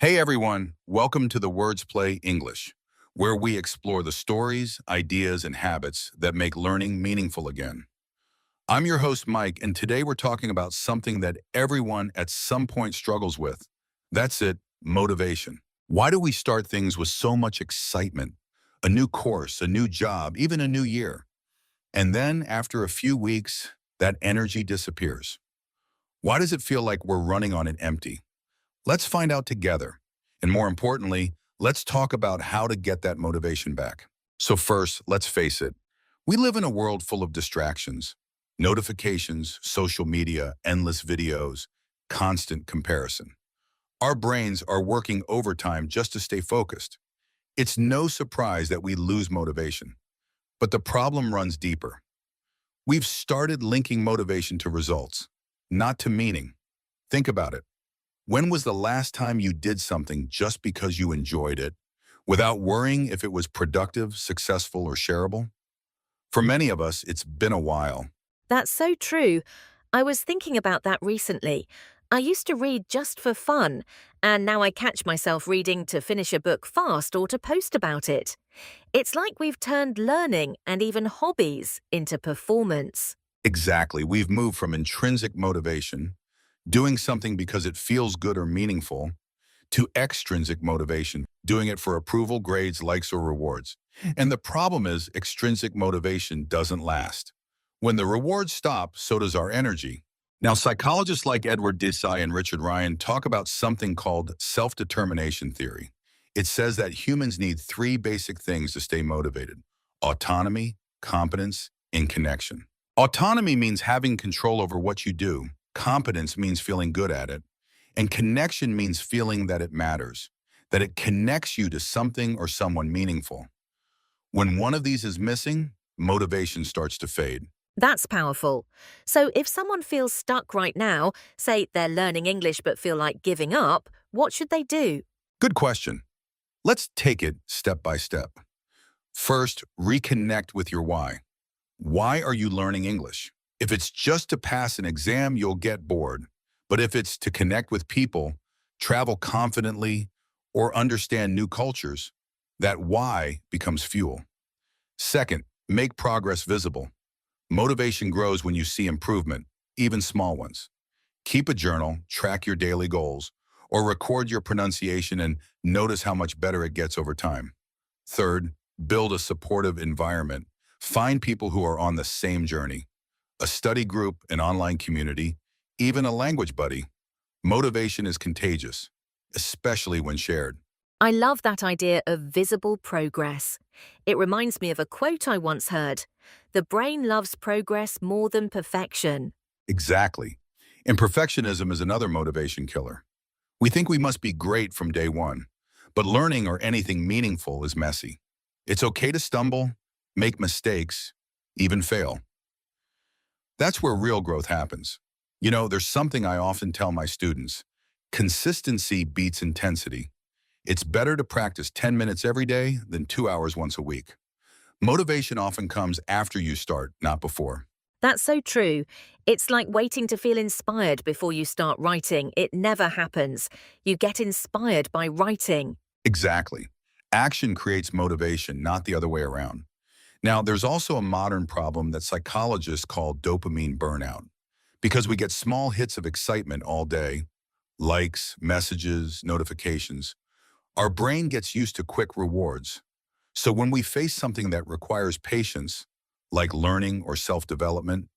Hey everyone, welcome to the Words Play English, where we explore the stories, ideas, and habits that make learning meaningful again. I'm your host, Mike, and today we're talking about something that everyone at some point struggles with. That's it, motivation. Why do we start things with so much excitement? A new course, a new job, even a new year. And then after a few weeks, that energy disappears. Why does it feel like we're running on an empty? Let's find out together. And more importantly, let's talk about how to get that motivation back. So first, let's face it. We live in a world full of distractions, notifications, social media, endless videos, constant comparison. Our brains are working overtime just to stay focused. It's no surprise that we lose motivation. But the problem runs deeper. We've started linking motivation to results, not to meaning. Think about it. When was the last time you did something just because you enjoyed it, without worrying if it was productive, successful, or shareable? For many of us, it's been a while. That's so true. I was thinking about that recently. I used to read just for fun, and now I catch myself reading to finish a book fast or to post about it. It's like we've turned learning and even hobbies into performance. Exactly. We've moved from intrinsic motivation, doing something because it feels good or meaningful, to extrinsic motivation, doing it for approval, grades, likes, or rewards. And the problem is extrinsic motivation doesn't last. When the rewards stop, so does our energy. Now, psychologists like Edward Desai and Richard Ryan talk about something called self-determination theory. It says that humans need three basic things to stay motivated: autonomy, competence, and connection. Autonomy means having control over what you do. Competence means feeling good at it. And connection means feeling that it matters, that it connects you to something or someone meaningful. When one of these is missing, motivation starts to fade. That's powerful. So if someone feels stuck right now, say they're learning English but feel like giving up, what should they do? Good question. Let's take it step by step. First, reconnect with your why. Why are you learning English? If it's just to pass an exam, you'll get bored. But if it's to connect with people, travel confidently, or understand new cultures, that why becomes fuel. Second, make progress visible. Motivation grows when you see improvement, even small ones. Keep a journal, track your daily goals, or record your pronunciation and notice how much better it gets over time. Third, build a supportive environment. Find people who are on the same journey. A study group, an online community, even a language buddy. Motivation is contagious, especially when shared. I love that idea of visible progress. It reminds me of a quote I once heard: "The brain loves progress more than perfection." Exactly. And perfectionism is another motivation killer. We think we must be great from day one, but learning or anything meaningful is messy. It's okay to stumble, make mistakes, even fail. That's where real growth happens. You know, there's something I often tell my students: consistency beats intensity. It's better to practice 10 minutes every day than 2 hours once a week. Motivation often comes after you start, not before. That's so true. It's like waiting to feel inspired before you start writing. It never happens. You get inspired by writing. Exactly. Action creates motivation, not the other way around. Now, there's also a modern problem that psychologists call dopamine burnout. Because we get small hits of excitement all day, likes, messages, notifications, our brain gets used to quick rewards. So when we face something that requires patience, like learning or self-development,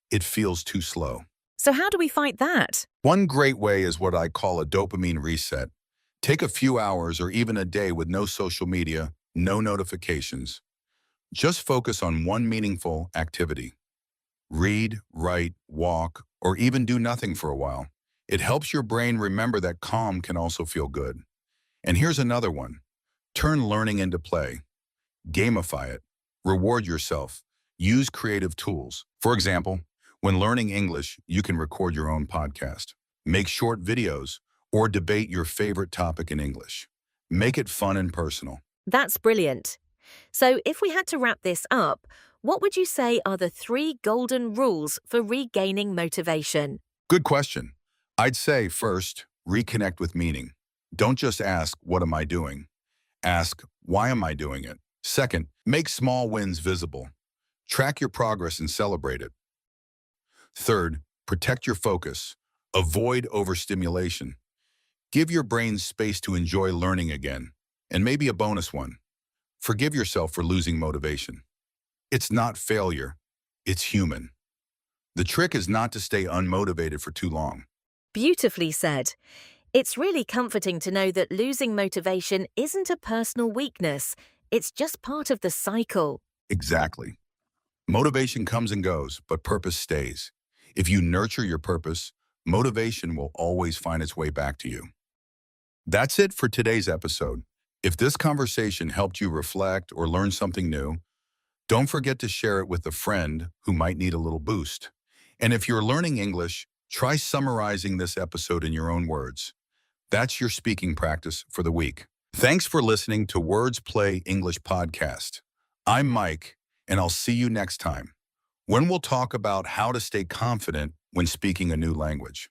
it feels too slow. So, how do we fight that? One great way is what I call a dopamine reset. Take a few hours or even a day with no social media, no notifications. Just focus on one meaningful activity. Read, write, walk, or even do nothing for a while. It helps your brain remember that calm can also feel good. And here's another one. Turn learning into play. Gamify it. Reward yourself. Use creative tools. For example, when learning English, you can record your own podcast, make short videos, or debate your favorite topic in English. Make it fun and personal. That's brilliant. So, if we had to wrap this up, what would you say are the three golden rules for regaining motivation? Good question. I'd say first, reconnect with meaning. Don't just ask, what am I doing? Ask, why am I doing it? Second, make small wins visible. Track your progress and celebrate it. Third, protect your focus. Avoid overstimulation. Give your brain space to enjoy learning again. And maybe a bonus one. Forgive yourself for losing motivation. It's not failure. It's human. The trick is not to stay unmotivated for too long. Beautifully said. It's really comforting to know that losing motivation isn't a personal weakness. It's just part of the cycle. Exactly. Motivation comes and goes, but purpose stays. If you nurture your purpose, motivation will always find its way back to you. That's it for today's episode. If this conversation helped you reflect or learn something new, don't forget to share it with a friend who might need a little boost. And if you're learning English, try summarizing this episode in your own words. That's your speaking practice for the week. Thanks for listening to Words Play English Podcast. I'm Mike, and I'll see you next time, when we'll talk about how to stay confident when speaking a new language.